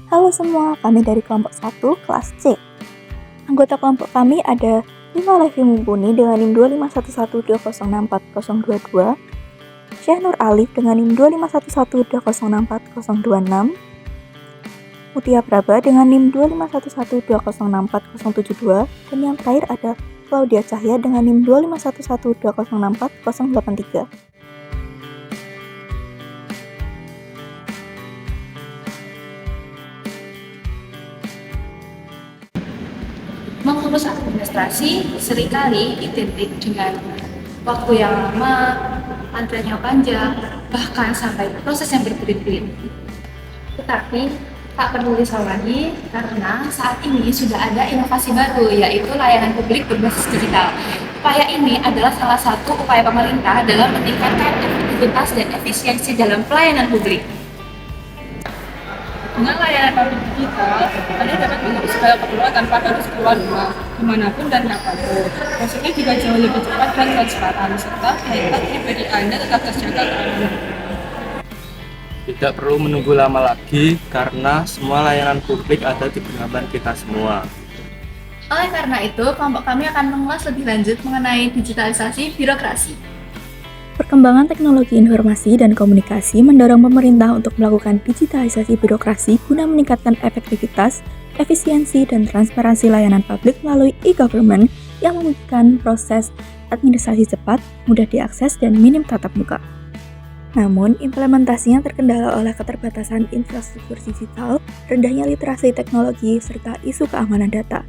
Halo semua, kami dari kelompok 1 kelas C. Anggota kelompok kami ada Lima Levi Mumpuni dengan NIM 25112064022, Syahnur Alif dengan NIM 25112064026, Mutia Praba dengan NIM 25112064072, dan yang terakhir ada Claudia Cahya dengan NIM 25112064083. Mengurus administrasi seringkali identik dengan waktu yang lama, antrian yang panjang, bahkan sampai proses yang berbelit-belit. Tetapi tak perlu risau lagi karena saat ini sudah ada inovasi baru, yaitu layanan publik berbasis digital. Upaya ini adalah salah satu upaya pemerintah dalam meningkatkan efektivitas dan efisiensi dalam pelayanan publik. Dengan layanan publik digital, Anda dapat mengurus segala keperluan tanpa harus keluar rumah, dimanapun dan kapanpun. Prosesnya juga jauh lebih cepat dan transparan, serta data pribadi Anda tetap terjaga keamanan. Tidak perlu menunggu lama lagi karena semua layanan publik ada di genggaman kita semua. Oleh karena itu, kelompok kami akan mengulas lebih lanjut mengenai digitalisasi birokrasi. Perkembangan teknologi informasi dan komunikasi mendorong pemerintah untuk melakukan digitalisasi birokrasi guna meningkatkan efektivitas, efisiensi, dan transparansi layanan publik melalui e-government yang memungkinkan proses administrasi cepat, mudah diakses, dan minim tatap muka. Namun, implementasinya terkendala oleh keterbatasan infrastruktur digital, rendahnya literasi teknologi, serta isu keamanan data.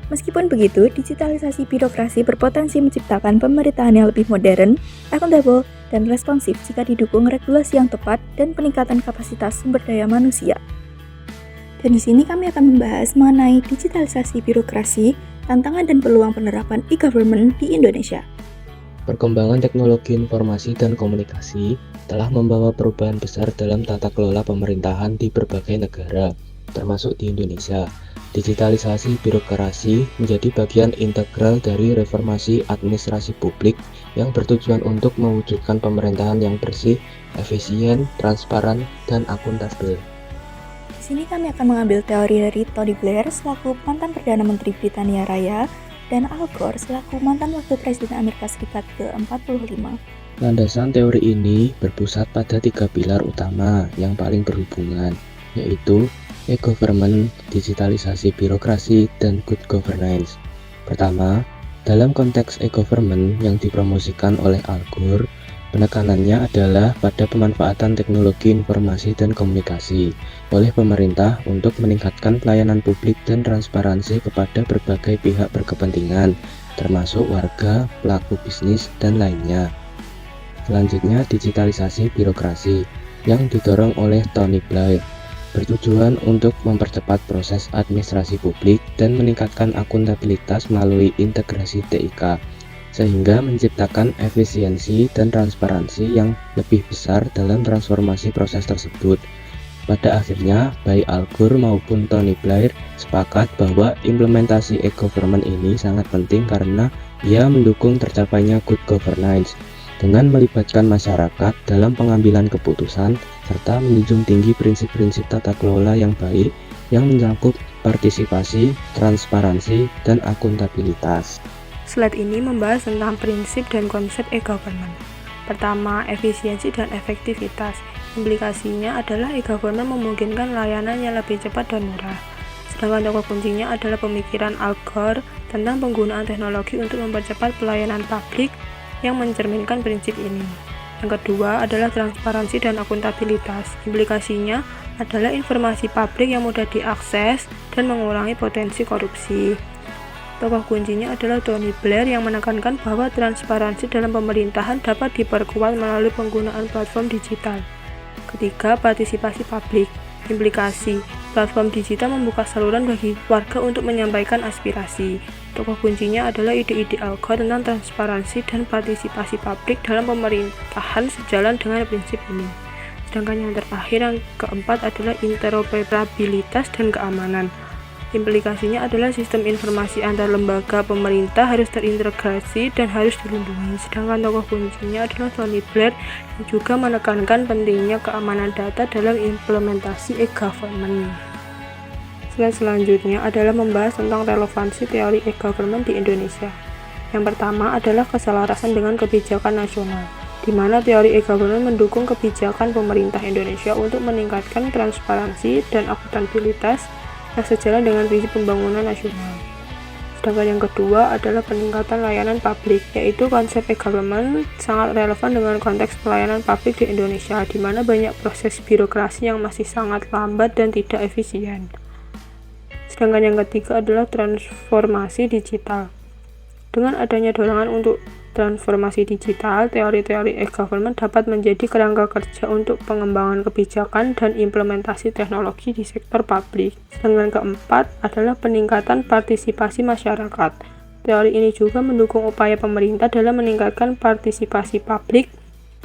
Meskipun begitu, digitalisasi birokrasi berpotensi menciptakan pemerintahan yang lebih modern, akuntabel, dan responsif jika didukung regulasi yang tepat dan peningkatan kapasitas sumber daya manusia. Dan di sini kami akan membahas mengenai digitalisasi birokrasi, tantangan dan peluang penerapan e-government di Indonesia. Perkembangan teknologi informasi dan komunikasi telah membawa perubahan besar dalam tata kelola pemerintahan di berbagai negara, termasuk di Indonesia. Digitalisasi birokrasi menjadi bagian integral dari reformasi administrasi publik yang bertujuan untuk mewujudkan pemerintahan yang bersih, efisien, transparan, dan akuntabel. Di sini kami akan mengambil teori dari Tony Blair selaku mantan Perdana Menteri Britania Raya dan Al Gore selaku mantan Wakil Presiden Amerika Serikat ke-45. Landasan teori ini berpusat pada 3 pilar utama yang paling berhubungan, yaitu e-government, digitalisasi birokrasi, dan good governance. Pertama, dalam konteks e-government yang dipromosikan oleh Al Gore, penekanannya adalah pada pemanfaatan teknologi informasi dan komunikasi oleh pemerintah untuk meningkatkan pelayanan publik dan transparansi kepada berbagai pihak berkepentingan, termasuk warga, pelaku bisnis, dan lainnya. Selanjutnya, digitalisasi birokrasi yang didorong oleh Tony Blair bertujuan untuk mempercepat proses administrasi publik dan meningkatkan akuntabilitas melalui integrasi TIK, sehingga menciptakan efisiensi dan transparansi yang lebih besar dalam transformasi proses tersebut. Pada akhirnya, baik Al Gore maupun Tony Blair sepakat bahwa implementasi e-government ini sangat penting karena ia mendukung tercapainya good governance dengan melibatkan masyarakat dalam pengambilan keputusan serta menjunjung tinggi prinsip-prinsip tata kelola yang baik yang mencakup partisipasi, transparansi, dan akuntabilitas. Slide ini membahas tentang prinsip dan konsep e-government. Pertama, efisiensi dan efektivitas. Implikasinya adalah e-government memungkinkan layanan yang lebih cepat dan murah. Sedangkan tokoh kuncinya adalah pemikiran Al Gore tentang penggunaan teknologi untuk mempercepat pelayanan publik yang mencerminkan prinsip ini. Yang kedua adalah transparansi dan akuntabilitas. Implikasinya adalah informasi publik yang mudah diakses dan mengurangi potensi korupsi. Tokoh kuncinya adalah Tony Blair yang menekankan bahwa transparansi dalam pemerintahan dapat diperkuat melalui penggunaan platform digital. Ketiga, partisipasi publik. Implikasi, platform digital membuka saluran bagi warga untuk menyampaikan aspirasi. Tokoh kuncinya adalah ide-ide Al Gore tentang transparansi dan partisipasi publik dalam pemerintahan sejalan dengan prinsip ini. Sedangkan yang terakhir, yang keempat adalah interoperabilitas dan keamanan. Implikasinya adalah sistem informasi antar lembaga pemerintah harus terintegrasi dan harus dilindungi. Sedangkan tokoh kuncinya adalah Tony Blair yang juga menekankan pentingnya keamanan data dalam implementasi e-government. Slide selanjutnya adalah membahas tentang relevansi teori e-government di Indonesia. Yang pertama adalah keselarasan dengan kebijakan nasional, di mana teori e-government mendukung kebijakan pemerintah Indonesia untuk meningkatkan transparansi dan akuntabilitas yang sejalan dengan visi pembangunan nasional. Sedangkan yang kedua adalah peningkatan layanan publik, yaitu konsep e-government sangat relevan dengan konteks pelayanan publik di Indonesia, di mana banyak proses birokrasi yang masih sangat lambat dan tidak efisien. Sedangkan yang ketiga adalah transformasi digital. Dengan adanya dorongan untuk transformasi digital, teori-teori e-government dapat menjadi kerangka kerja untuk pengembangan kebijakan dan implementasi teknologi di sektor publik. Sedangkan keempat adalah peningkatan partisipasi masyarakat. Teori ini juga mendukung upaya pemerintah dalam meningkatkan partisipasi publik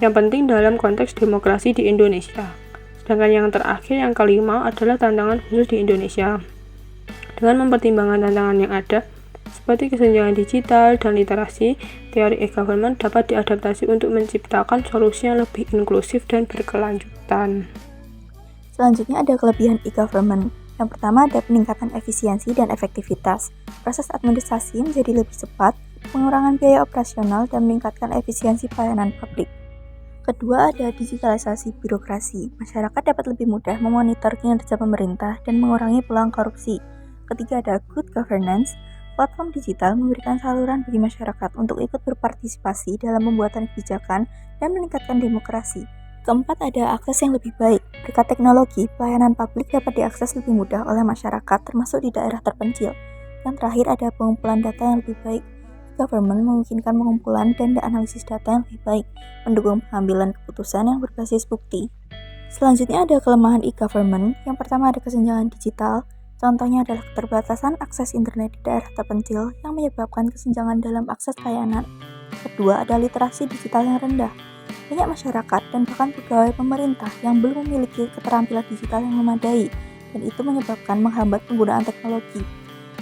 yang penting dalam konteks demokrasi di Indonesia. Sedangkan yang terakhir, yang kelima, adalah tantangan khusus di Indonesia. Dengan mempertimbangkan tantangan yang ada, seperti kesenjangan digital dan literasi, teori e-government dapat diadaptasi untuk menciptakan solusi yang lebih inklusif dan berkelanjutan. Selanjutnya ada kelebihan e-government. Yang pertama ada peningkatan efisiensi dan efektivitas. Proses administrasi menjadi lebih cepat, pengurangan biaya operasional, dan meningkatkan efisiensi pelayanan publik. Kedua ada digitalisasi birokrasi. Masyarakat dapat lebih mudah memonitor kinerja pemerintah dan mengurangi peluang korupsi. Ketiga ada good governance. Platform digital memberikan saluran bagi masyarakat untuk ikut berpartisipasi dalam pembuatan kebijakan dan meningkatkan demokrasi. Keempat ada akses yang lebih baik. Berkat teknologi, pelayanan publik dapat diakses lebih mudah oleh masyarakat termasuk di daerah terpencil. Yang terakhir ada pengumpulan data yang lebih baik. Government memungkinkan pengumpulan dan analisis data yang lebih baik, mendukung pengambilan keputusan yang berbasis bukti. Selanjutnya ada kelemahan e-government. Yang pertama ada kesenjangan digital. Contohnya adalah keterbatasan akses internet di daerah terpencil yang menyebabkan kesenjangan dalam akses layanan. Kedua, ada literasi digital yang rendah. Banyak masyarakat dan bahkan pegawai pemerintah yang belum memiliki keterampilan digital yang memadai, dan itu menyebabkan menghambat penggunaan teknologi.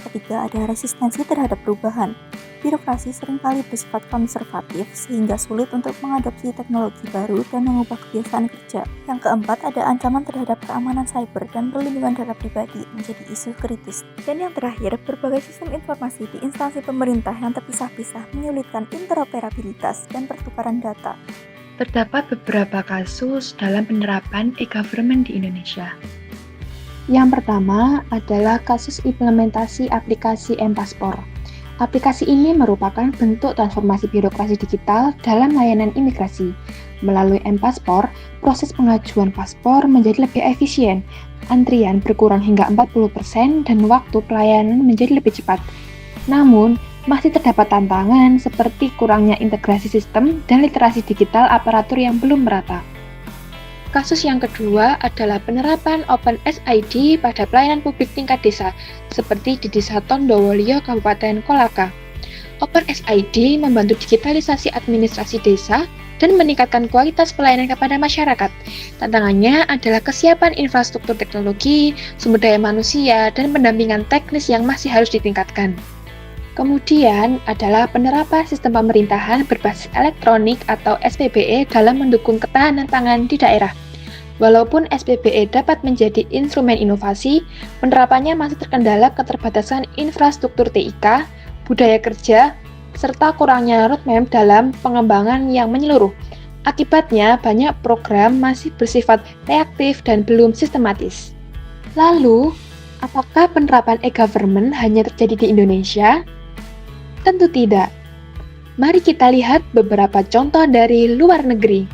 Ketiga, ada resistensi terhadap perubahan. Birokrasi seringkali bersifat konservatif sehingga sulit untuk mengadopsi teknologi baru dan mengubah kebiasaan kerja. Yang keempat, ada ancaman terhadap keamanan cyber dan perlindungan data pribadi menjadi isu kritis. Dan yang terakhir, berbagai sistem informasi di instansi pemerintah yang terpisah-pisah menyulitkan interoperabilitas dan pertukaran data. Terdapat beberapa kasus dalam penerapan e-government di Indonesia. Yang pertama adalah kasus implementasi aplikasi M-Paspor. Aplikasi ini merupakan bentuk transformasi birokrasi digital dalam layanan imigrasi. Melalui M-Paspor, proses pengajuan paspor menjadi lebih efisien, antrian berkurang hingga 40% dan waktu pelayanan menjadi lebih cepat. Namun, masih terdapat tantangan seperti kurangnya integrasi sistem dan literasi digital aparatur yang belum merata. Kasus yang kedua adalah penerapan Open SID pada pelayanan publik tingkat desa, seperti di Desa Tondowolyo, Kabupaten Kolaka. Open SID membantu digitalisasi administrasi desa dan meningkatkan kualitas pelayanan kepada masyarakat. Tantangannya adalah kesiapan infrastruktur teknologi, sumber daya manusia, dan pendampingan teknis yang masih harus ditingkatkan. Kemudian adalah penerapan sistem pemerintahan berbasis elektronik atau SPBE dalam mendukung ketahanan pangan di daerah. Walaupun SPBE dapat menjadi instrumen inovasi, penerapannya masih terkendala keterbatasan infrastruktur TIK, budaya kerja, serta kurangnya roadmap dalam pengembangan yang menyeluruh. Akibatnya, banyak program masih bersifat reaktif dan belum sistematis. Lalu, apakah penerapan e-government hanya terjadi di Indonesia? Tentu tidak. Mari kita lihat beberapa contoh dari luar negeri.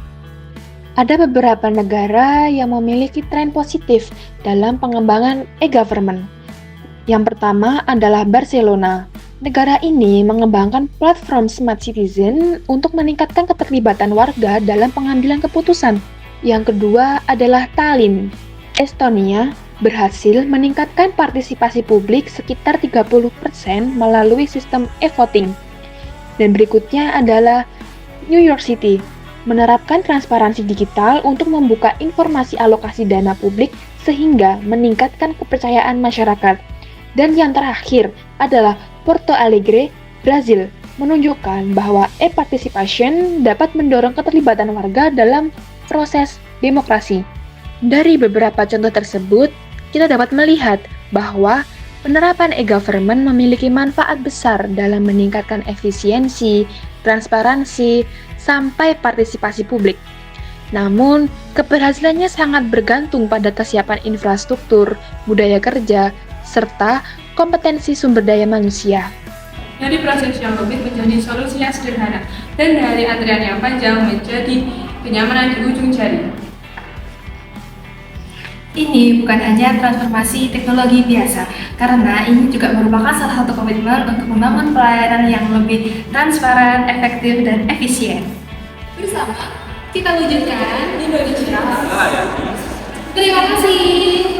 Ada beberapa negara yang memiliki tren positif dalam pengembangan e-government. Yang pertama adalah Barcelona. Negara ini mengembangkan platform Smart Citizen untuk meningkatkan keterlibatan warga dalam pengambilan keputusan. Yang kedua adalah Tallinn. Estonia berhasil meningkatkan partisipasi publik sekitar 30% melalui sistem e-voting. Dan berikutnya adalah New York City, menerapkan transparansi digital untuk membuka informasi alokasi dana publik sehingga meningkatkan kepercayaan masyarakat. Dan yang terakhir adalah Porto Alegre, Brazil, menunjukkan bahwa e-participation dapat mendorong keterlibatan warga dalam proses demokrasi. Dari beberapa contoh tersebut, kita dapat melihat bahwa penerapan e-government memiliki manfaat besar dalam meningkatkan efisiensi, transparansi, sampai partisipasi publik. Namun, keberhasilannya sangat bergantung pada kesiapan infrastruktur, budaya kerja, serta kompetensi sumber daya manusia. Dari proses yang rumit menjadi solusi yang sederhana, dan dari antrian yang panjang menjadi kenyamanan di ujung jari. Ini bukan hanya transformasi teknologi biasa, karena ini juga merupakan salah satu komitmen untuk membangun pelayanan yang lebih transparan, efektif, dan efisien. Bersama, kita wujudkan Indonesia. Terima kasih.